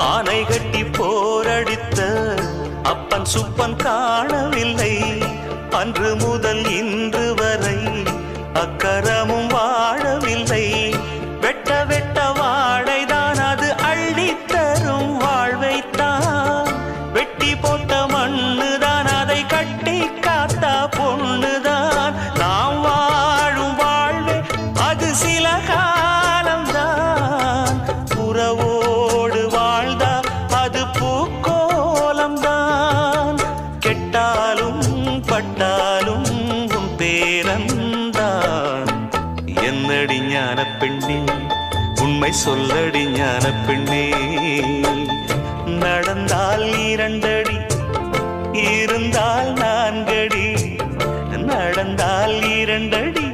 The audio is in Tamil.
ஆனை கட்டி போரடித்த அப்பன் சுப்பன் காணவில்லை. அன்று முதல் இன்று வரை அக்கரமும் வாழவில்லை. வெட்ட வெட்ட வாழைதான் அது அள்ளித்தரும் வாழ்வைத்தான். வெட்டி போட்ட மண்ணுதான் அதை கட்டி காத்தா பொண்ணுதான். நாம் வாழும் வாழ்வே அது சில காலம்தான். உறவோடு வாழ்ந்தா அது பூக்கோலம்தான். கெட்டாலும் பட்டாலும் உன் பேரந்தான். என்னடி ஞான பெண்ணே, உண்மை சொல்லடி ஞான பெண்ணே. நடந்தால் 2 அடி, இருந்தால் 4 அடி. நடந்தால் 2 அடி,